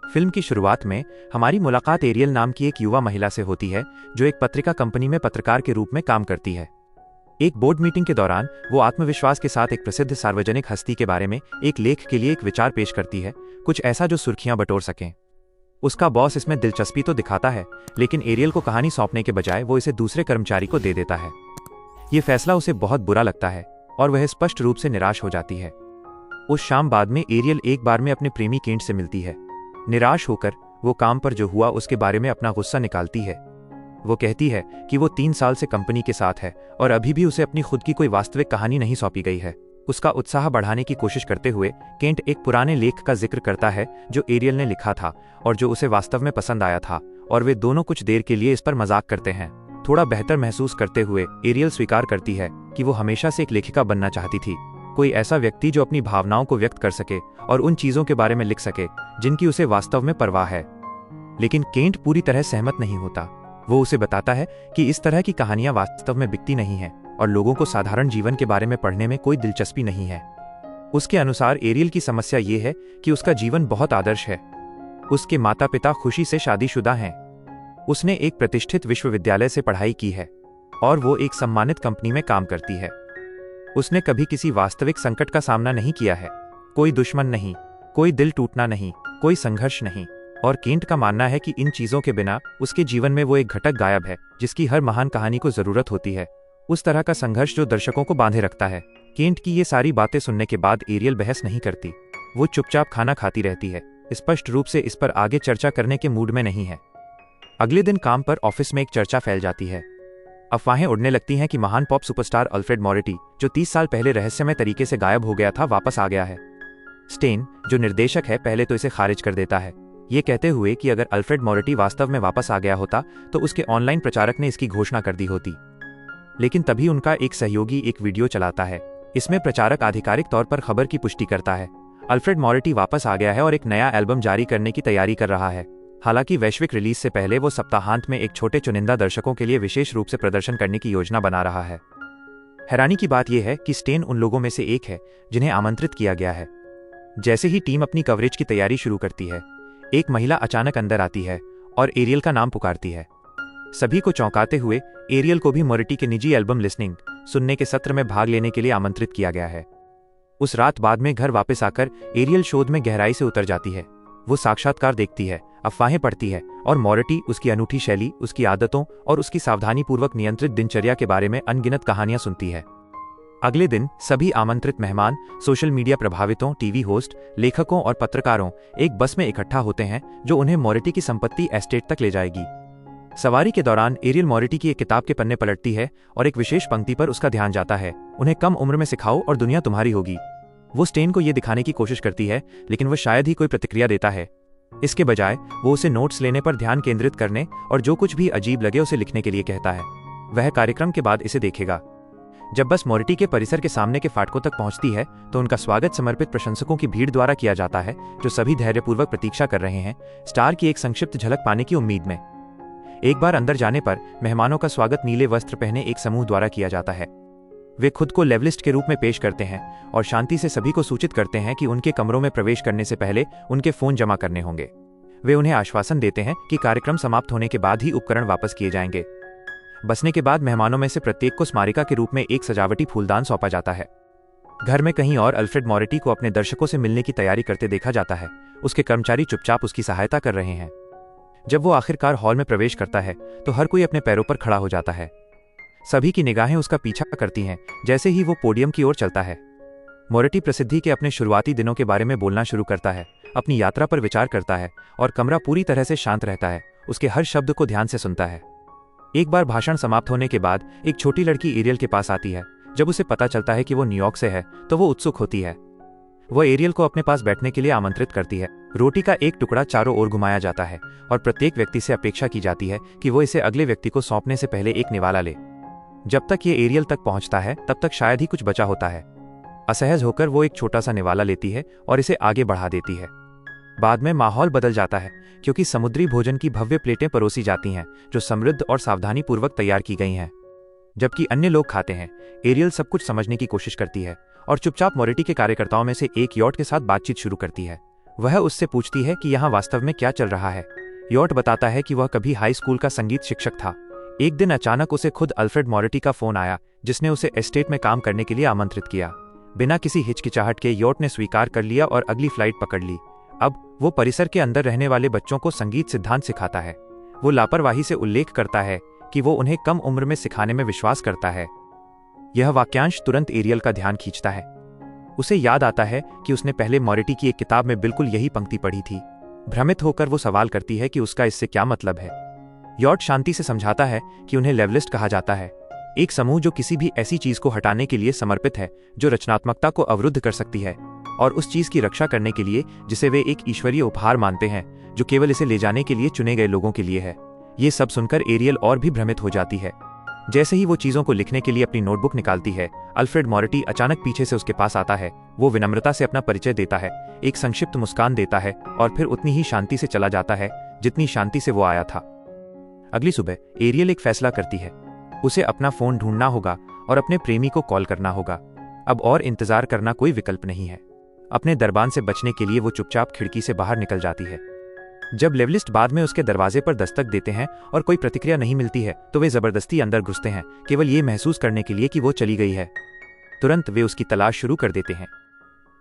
Film की शुरुआत में हमारी मुलाकात एरियल नाम की एक युवा महिला से होती है जो एक पत्रिका कंपनी में पत्रकार के रूप में काम करती है। एक बोर्ड मीटिंग के दौरान वो आत्मविश्वास के साथ एक प्रसिद्ध सार्वजनिक हस्ती के बारे में एक लेख के लिए एक विचार पेश करती है, कुछ ऐसा जो सुर्खियां बटोर सकें। उसका बॉस इसमें दिलचस्पी तो दिखाता है, लेकिन एरियल को कहानी सौंपने के बजाय वो इसे दूसरे कर्मचारी को दे देता है। ये फैसला उसे बहुत बुरा लगता है और वह स्पष्ट रूप से निराश हो जाती है। उस शाम बाद में एरियल एक बार में अपने प्रेमी केंट से मिलती है। निराश होकर वो काम पर जो हुआ उसके बारे में अपना गुस्सा निकालती है। वो कहती है कि वो 3 साल से कंपनी के साथ है और अभी भी उसे अपनी खुद की कोई वास्तविक कहानी नहीं सौंपी गई है। उसका उत्साह बढ़ाने की कोशिश करते हुए केंट एक पुराने लेख का जिक्र करता है जो एरियल ने लिखा था और जो उसे वास्तव में पसंद आया था, और वे दोनों कुछ देर के लिए इस पर मजाक करते हैं। थोड़ा बेहतर महसूस करते हुए एरियल स्वीकार करती है कि वो हमेशा से एक लेखिका बनना चाहती थी, कोई ऐसा व्यक्ति जो अपनी भावनाओं को व्यक्त कर सके और उन चीजों के बारे में लिख सके जिनकी उसे वास्तव में परवाह है। लेकिन केंट पूरी तरह सहमत नहीं होता। वो उसे बताता है कि इस तरह की कहानियां वास्तव में बिकती नहीं हैं और लोगों को साधारण जीवन के बारे में पढ़ने में कोई दिलचस्पी नहीं है। उसके अनुसार एरियल की समस्या ये है कि उसका जीवन बहुत आदर्श है। उसके माता पिता खुशी से शादीशुदा हैं। उसने एक प्रतिष्ठित विश्वविद्यालय से पढ़ाई की है और वो एक सम्मानित कंपनी में काम करती है। उसने कभी किसी वास्तविक संकट का सामना नहीं किया है, कोई दुश्मन नहीं, कोई दिल टूटना नहीं, कोई संघर्ष नहीं। और केंट का मानना है कि इन चीजों के बिना उसके जीवन में वो एक घटक गायब है जिसकी हर महान कहानी को जरूरत होती है, उस तरह का संघर्ष जो दर्शकों को बांधे रखता है। केंट की ये सारी बातें सुनने के बाद एरियल बहस नहीं करती। वो चुपचाप खाना खाती रहती है, स्पष्ट रूप से इस पर आगे चर्चा करने के मूड में नहीं है। अगले दिन काम पर ऑफिस में एक चर्चा फैल जाती है। अफवाहें उड़ने लगती हैं कि महान पॉप सुपरस्टार अल्फ्रेड मॉरिटी, जो 30 साल पहले रहस्यमय तरीके से गायब हो गया था, वापस आ गया है। स्टेन, जो निर्देशक है, पहले तो इसे खारिज कर देता है, ये कहते हुए कि अगर अल्फ्रेड मॉरिटी वास्तव में वापस आ गया होता तो उसके ऑनलाइन प्रचारक ने इसकी घोषणा कर दी होती। लेकिन तभी उनका एक सहयोगी एक वीडियो चलाता है। इसमें प्रचारक आधिकारिक तौर पर खबर की पुष्टि करता है। अल्फ्रेड मॉरिटी वापस आ गया है और एक नया एल्बम जारी करने की तैयारी कर रहा है। हालांकि वैश्विक रिलीज से पहले वो सप्ताहांत में एक छोटे चुनिंदा दर्शकों के लिए विशेष रूप से प्रदर्शन करने की योजना बना रहा है। हैरानी की बात यह है कि स्टेन उन लोगों में से एक है जिन्हें आमंत्रित किया गया है। जैसे ही टीम अपनी कवरेज की तैयारी शुरू करती है, एक महिला अचानक अंदर आती है और एरियल का नाम पुकारती है। सभी को चौंकाते हुए एरियल को भी मॉरिटी के निजी एल्बम लिसनिंग सुनने के सत्र में भाग लेने के लिए आमंत्रित किया गया है। उस रात बाद में घर वापस आकर एरियल शोध में गहराई से उतर जाती है। वो साक्षात्कार देखती है, अफवाहें पढ़ती है और मॉरिटी, उसकी अनूठी शैली, उसकी आदतों और उसकी सावधानीपूर्वक नियंत्रित दिनचर्या के बारे में अनगिनत कहानियां सुनती है। अगले दिन सभी आमंत्रित मेहमान, सोशल मीडिया प्रभावितों, टीवी होस्ट, लेखकों और पत्रकारों एक बस में इकट्ठा होते हैं जो उन्हें मॉरिटी की संपत्ति एस्टेट तक ले जाएगी। सवारी के दौरान एरियल मॉरिटी की एक किताब के पन्ने पलटती है और एक विशेष पंक्ति पर उसका ध्यान जाता है, उन्हें कम उम्र में सिखाओ और दुनिया तुम्हारी होगी। वो स्टेन को यह दिखाने की कोशिश करती है, लेकिन वो शायद ही कोई प्रतिक्रिया देता है। इसके बजाय वो उसे नोट्स लेने पर ध्यान केंद्रित करने और जो कुछ भी अजीब लगे उसे लिखने के लिए कहता है। वह कार्यक्रम के बाद इसे देखेगा। जब बस मॉरिटी के परिसर के सामने के फाटकों तक पहुंचती है तो उनका स्वागत समर्पित प्रशंसकों की भीड़ द्वारा किया जाता है, जो सभी धैर्यपूर्वक प्रतीक्षा कर रहे हैं, स्टार की एक संक्षिप्त झलक पाने की उम्मीद में। एक बार अंदर जाने पर मेहमानों का स्वागत नीले वस्त्र पहने एक समूह द्वारा किया जाता है। वे खुद को लेवलिस्ट के रूप में पेश करते हैं और शांति से सभी को सूचित करते हैं कि उनके कमरों में प्रवेश करने से पहले उनके फोन जमा करने होंगे। वे उन्हें आश्वासन देते हैं कि कार्यक्रम समाप्त होने के बाद ही उपकरण वापस किए जाएंगे। बसने के बाद मेहमानों में से प्रत्येक को स्मारिका के रूप में एक सजावटी फूलदान सौंपा जाता है। घर में कहीं और अल्फ्रेड मॉरिटी को अपने दर्शकों से मिलने की तैयारी करते देखा जाता है। उसके कर्मचारी चुपचाप उसकी सहायता कर रहे हैं। जब वो आखिरकार हॉल में प्रवेश करता है तो हर कोई अपने पैरों पर खड़ा हो जाता है। सभी की निगाहें उसका पीछा करती हैं जैसे ही वो पोडियम की ओर चलता है। मॉरिटी प्रसिद्धि के अपने शुरुआती दिनों के बारे में बोलना शुरू करता है, अपनी यात्रा पर विचार करता है और कमरा पूरी तरह से शांत रहता है, उसके हर शब्द को ध्यान से सुनता है। एक बार भाषण समाप्त होने के बाद एक छोटी लड़की एरियल के पास आती है। जब उसे पता चलता है कि वो न्यूयॉर्क से है तो वो उत्सुक होती है। वो एरियल को अपने पास बैठने के लिए आमंत्रित करती है। रोटी का एक टुकड़ा चारों ओर घुमाया जाता है और प्रत्येक व्यक्ति से अपेक्षा की जाती है कि वो इसे अगले व्यक्ति को सौंपने से पहले एक निवाला ले। जब तक ये एरियल तक पहुंचता है तब तक शायद ही कुछ बचा होता है। असहज होकर वो एक छोटा सा निवाला लेती है और इसे आगे बढ़ा देती है। बाद में माहौल बदल जाता है क्योंकि समुद्री भोजन की भव्य प्लेटें परोसी जाती हैं जो समृद्ध और सावधानीपूर्वक तैयार की गई हैं। जबकि अन्य लोग खाते हैं, एरियल सब कुछ समझने की कोशिश करती है और चुपचाप मॉरिटी के कार्यकर्ताओं में से एक यॉट के साथ बातचीत शुरू करती है। वह उससे पूछती है कि यहाँ वास्तव में क्या चल रहा है। यॉर्ट बताता है कि वह कभी हाई स्कूल का संगीत शिक्षक था। एक दिन अचानक उसे खुद अल्फ्रेड मॉरिटी का फोन आया, जिसने उसे एस्टेट में काम करने के लिए आमंत्रित किया। बिना किसी हिचकिचाहट के यॉर्ट ने स्वीकार कर लिया और अगली फ्लाइट पकड़ ली। अब वो परिसर के अंदर रहने वाले बच्चों को संगीत सिद्धांत सिखाता है। वो लापरवाही से उल्लेख करता है कि वो उन्हें कम उम्र में सिखाने में विश्वास करता है। यह वाक्यांश तुरंत एरियल का ध्यान खींचता है। उसे याद आता है कि उसने पहले मॉरिटी की एक किताब में बिल्कुल यही पंक्ति पढ़ी थी। भ्रमित होकर वो सवाल करती है कि उसका इससे क्या मतलब है। यॉर्ट शांति से समझाता है कि उन्हें लेवलिस्ट कहा जाता है, एक समूह जो किसी भी ऐसी चीज को हटाने के लिए समर्पित है जो रचनात्मकता को अवरुद्ध कर सकती है, और उस चीज की रक्षा करने के लिए जिसे वे एक ईश्वरीय उपहार मानते हैं, जो केवल इसे ले जाने के लिए चुने गए लोगों के लिए है। ये सब सुनकर एरियल और भी भ्रमित हो जाती है। जैसे ही वो चीजों को लिखने के लिए अपनी नोटबुक निकालती है, अल्फ्रेड मॉरिटी अचानक पीछे से उसके पास आता है। वो विनम्रता से अपना परिचय देता है, एक संक्षिप्त मुस्कान देता है और फिर उतनी ही शांति से चला जाता है जितनी शांति से वो आया था। अगली सुबह एरियल एक फैसला करती है। उसे अपना फोन ढूंढना होगा और अपने प्रेमी को कॉल करना होगा। अब और इंतजार करना कोई विकल्प नहीं है। अपने दरबान से बचने के लिए वो चुपचाप खिड़की से बाहर निकल जाती है। जब लेवलिस्ट बाद में उसके दरवाजे पर दस्तक देते हैं और कोई प्रतिक्रिया नहीं मिलती है, तो वे जबरदस्ती अंदर घुसते हैं, केवल ये महसूस करने के लिए कि वो चली गई है। तुरंत वे उसकी तलाश शुरू कर देते हैं।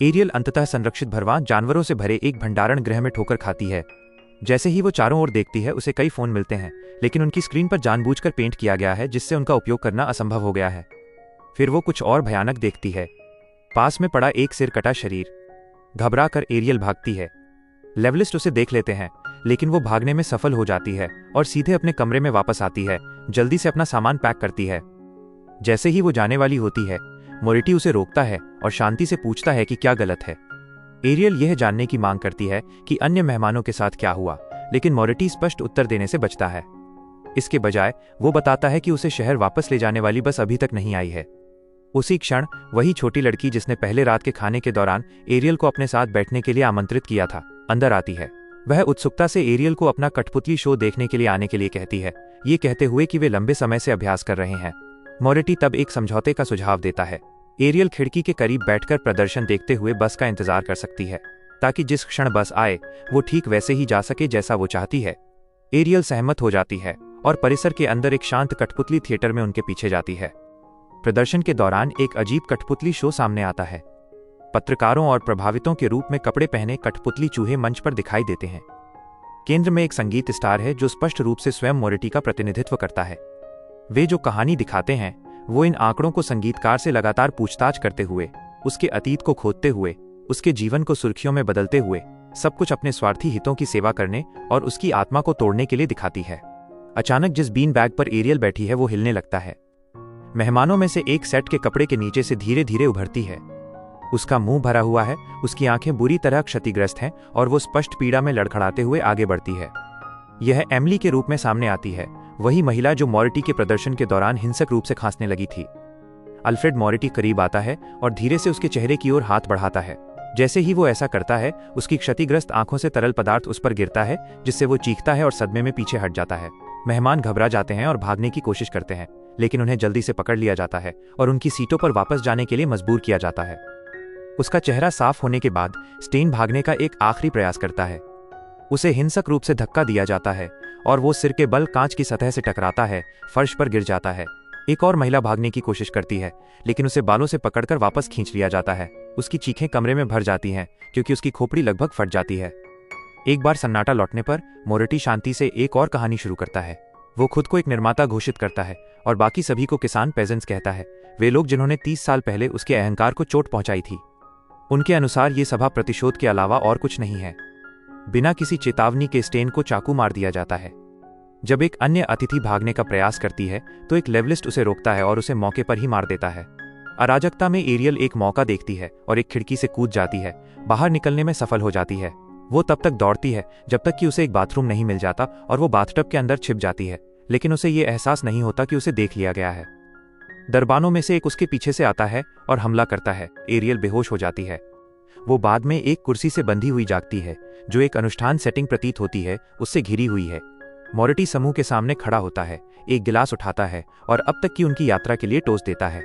एरियल अंततः संरक्षित भरवां जानवरों से भरे एक भंडारण गृह में ठोकर खाती है। जैसे ही वो चारों ओर देखती है, उसे कई फोन मिलते हैं, लेकिन उनकी स्क्रीन पर जानबूझकर पेंट किया गया है, जिससे उनका उपयोग करना असंभव हो गया है। फिर वो कुछ और भयानक देखती है। पास में पड़ा एक सिर कटा शरीर। घबरा कर एरियल भागती है। लेवलिस्ट उसे देख लेते हैं, लेकिन वो भागने में सफल हो जाती है और सीधे अपने कमरे में वापस आती है। जल्दी से अपना सामान पैक करती है। जैसे ही वो जाने वाली होती है, मॉरिटी उसे रोकता है और शांति से पूछता है कि क्या गलत है। एरियल यह जानने की मांग करती है कि अन्य मेहमानों के साथ क्या हुआ, लेकिन मॉरिटी स्पष्ट उत्तर देने से बचता है। इसके बजाय वो बताता है कि उसे शहर वापस ले जाने वाली बस अभी तक नहीं आई है। उसी क्षण वही छोटी लड़की जिसने पहले रात के खाने के दौरान एरियल को अपने साथ बैठने के लिए आमंत्रित किया था, अंदर आती है। वह उत्सुकता से एरियल को अपना कठपुतली शो देखने के लिए आने के लिए कहती है, ये कहते हुए कि वे लंबे समय से अभ्यास कर रहे हैं। मॉरिटी तब एक समझौते का सुझाव देता है। एरियल खिड़की के करीब बैठकर प्रदर्शन देखते हुए बस का इंतजार कर सकती है, ताकि जिस क्षण बस आए वो ठीक वैसे ही जा सके जैसा वो चाहती है। एरियल सहमत हो जाती है और परिसर के अंदर एक शांत कठपुतली थिएटर में उनके पीछे जाती है। प्रदर्शन के दौरान एक अजीब कठपुतली शो सामने आता है। पत्रकारों और प्रभावितों के रूप में कपड़े पहने कठपुतली चूहे मंच पर दिखाई देते हैं। केंद्र में एक संगीत स्टार है जो स्पष्ट रूप से स्वयं मॉरिटी का प्रतिनिधित्व करता है। वे जो कहानी दिखाते हैं, वो इन आंकड़ों को संगीतकार से लगातार पूछताछ करते हुए, उसके अतीत को खोदते हुए, उसके जीवन को सुर्खियों में बदलते हुए, सब कुछ अपने स्वार्थी हितों की सेवा करने और उसकी आत्मा को तोड़ने के लिए दिखाती है। अचानक जिस बीन बैग पर एरियल बैठी है वो हिलने लगता है। मेहमानों में से एक सेट के कपड़े के नीचे से धीरे धीरे उभरती है। उसका मुंह भरा हुआ है, उसकी आंखें बुरी तरह क्षतिग्रस्त हैं और वो स्पष्ट पीड़ा में लड़खड़ाते हुए आगे बढ़ती है। यह एमिली के रूप में सामने आती है, वही महिला जो मॉरिटी के प्रदर्शन के दौरान हिंसक रूप से खांसने लगी थी। अल्फ्रेड मॉरिटी करीब आता है और धीरे से उसके चेहरे की ओर हाथ बढ़ाता है। जैसे ही वो ऐसा करता है, उसकी क्षतिग्रस्त आंखों से तरल पदार्थ उस पर गिरता है, जिससे वो चीखता है और सदमे में पीछे हट जाता है। मेहमान घबरा जाते हैं और भागने की कोशिश करते हैं, लेकिन उन्हें जल्दी से पकड़ लिया जाता है और उनकी सीटों पर वापस जाने के लिए मजबूर किया जाता है। उसका चेहरा साफ होने के बाद स्टेन भागने का एक आखिरी प्रयास करता है। उसे हिंसक रूप से धक्का दिया जाता है और वो सिर के बल कांच की सतह से टकराता है, फर्श पर गिर जाता है। एक और महिला भागने की कोशिश करती है, लेकिन उसे बालों से पकड़कर वापस खींच लिया जाता है। उसकी चीखें कमरे में भर जाती हैं क्योंकि उसकी खोपड़ी लगभग फट जाती है। एक बार सन्नाटा लौटने पर मॉरिटी शांति से एक और कहानी शुरू करता है। वो खुद को एक निर्माता घोषित करता है और बाकी सभी को किसान पेजेंट्स कहता है, वे लोग जिन्होंने 30 साल पहले उसके अहंकार को चोट पहुंचाई थी। उनके अनुसार ये सभा प्रतिशोध के अलावा और कुछ नहीं है। बिना किसी चेतावनी के स्टेन को चाकू मार दिया जाता है। जब एक अन्य अतिथि भागने का प्रयास करती है तो एक लेवलिस्ट उसे रोकता है और उसे मौके पर ही मार देता है। अराजकता में एरियल एक मौका देखती है और एक खिड़की से कूद जाती है। बाहर निकलने में सफल हो जाती है। वो तब तक दौड़ती है जब तक कि उसे एक बाथरूम नहीं मिल जाता और वो बाथटब के अंदर छिप जाती है, लेकिन उसे ये एहसास नहीं होता कि उसे देख लिया गया है। दरबानों में से एक उसके पीछे से आता है और हमला करता है। एरियल बेहोश हो जाती है। वो बाद में एक कुर्सी से बंधी हुई जागती है, जो एक अनुष्ठान सेटिंग प्रतीत होती है, उससे घिरी हुई है। मॉरिटी समूह के सामने खड़ा होता है, एक गिलास उठाता है और अब तक की उनकी यात्रा के लिए टोस्ट देता है।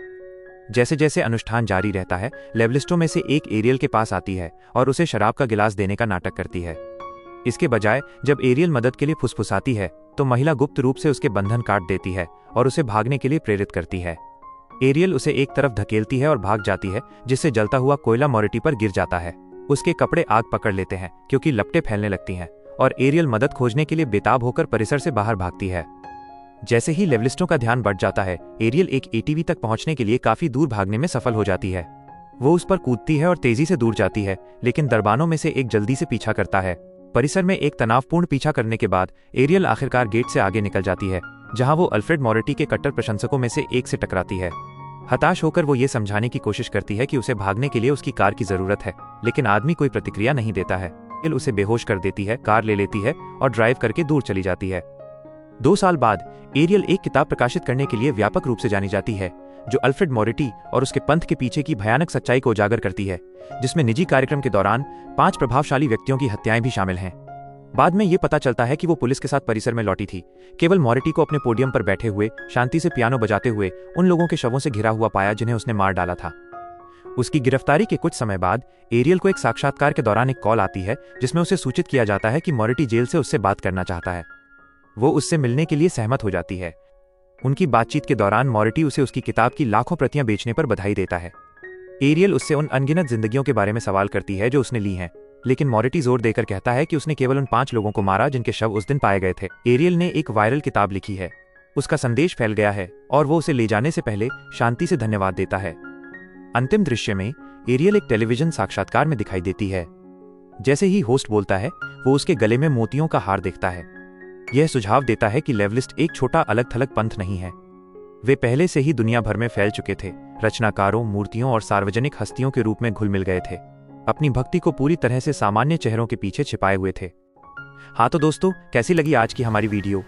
जैसे जैसे अनुष्ठान जारी रहता है, लेवलिस्टों में से एक एरियल के पास आती है और उसे शराब का गिलास देने का नाटक करती है। इसके बजाय जब एरियल मदद के लिए फुसफुसाती है तो महिला गुप्त रूप से उसके बंधन काट देती है और उसे भागने के लिए प्रेरित करती है। एरियल उसे एक तरफ धकेलती है और भाग जाती है, जिससे जलता हुआ कोयला मोरिटी पर गिर जाता है। उसके कपड़े आग पकड़ लेते हैं क्योंकि लपटें फैलने लगती हैं और एरियल मदद खोजने के लिए बेताब होकर परिसर से बाहर भागती है। जैसे ही लेवलिस्टों का ध्यान बढ़ जाता है, एरियल एक एटीवी तक पहुंचने के लिए काफी दूर भागने में सफल हो जाती है। वो उस पर कूदती है और तेजी से दूर जाती है, लेकिन दरबानों में से एक जल्दी से पीछा करता है। परिसर में एक तनावपूर्ण पीछा करने के बाद एरियल आखिरकार गेट से आगे निकल जाती है, जहां वो अल्फ्रेड मोरिटी के कट्टर प्रशंसकों में से एक से टकराती है। हताश होकर वो ये समझाने की कोशिश करती है कि उसे भागने के लिए उसकी कार की जरूरत है, लेकिन आदमी कोई प्रतिक्रिया नहीं देता है। एरियल उसे बेहोश कर देती है, कार ले लेती है और ड्राइव करके दूर चली जाती है। 2 साल बाद एरियल एक किताब प्रकाशित करने के लिए व्यापक रूप से जानी जाती है, जो अल्फ्रेड मोरिटी और उसके पंथ के पीछे की भयानक सच्चाई को उजागर करती है, जिसमें निजी कार्यक्रम के दौरान 5 प्रभावशाली व्यक्तियों की हत्याएं भी शामिल हैं। बाद में ये पता चलता है कि वो पुलिस के साथ परिसर में लौटी थी, केवल मोरिटी को अपने पोडियम पर बैठे हुए शांति से पियानो बजाते हुए उन लोगों के शवों से घिरा हुआ पाया जिन्हें उसने मार डाला था। उसकी गिरफ्तारी के कुछ समय बाद एरियल को एक साक्षात्कार के दौरान एक कॉल आती है, जिसमें उसे सूचित किया जाता है कि मोरिटी जेल से उससे बात करना चाहता है। वो उससे मिलने के लिए सहमत हो जाती है। उनकी बातचीत के दौरान मोरिटी उसे उसकी किताब की लाखों प्रतियां बेचने पर बधाई देता है। एरियल उससे उन अनगिनत जिंदगियों के बारे में सवाल करती है जो उसने ली हैं, लेकिन मोरिटी जोर देकर कहता है कि उसने केवल उन 5 लोगों को मारा जिनके शव उस दिन पाए गए थे। एरियल ने एक वायरल किताब लिखी है, उसका संदेश फैल गया है और वो उसे ले जाने से पहले शांति से धन्यवाद देता है। अंतिम दृश्य में एरियल एक टेलीविजन साक्षात्कार में दिखाई देती है। जैसे ही होस्ट बोलता है, वो उसके गले में मोतियों का हार देखता है। यह सुझाव देता है कि लेवलिस्ट एक छोटा अलग थलग पंथ नहीं है। वे पहले से ही दुनिया भर में फैल चुके थे, रचनाकारों, मूर्तियों और सार्वजनिक हस्तियों के रूप में घुल मिल गए थे, अपनी भक्ति को पूरी तरह से सामान्य चेहरों के पीछे छिपाए हुए थे। हाँ तो दोस्तों, कैसी लगी आज की हमारी वीडियो?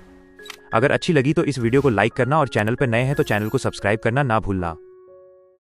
अगर अच्छी लगी तो इस वीडियो को लाइक करना और चैनल पर नए हैं तो चैनल को सब्सक्राइब करना ना भूलना।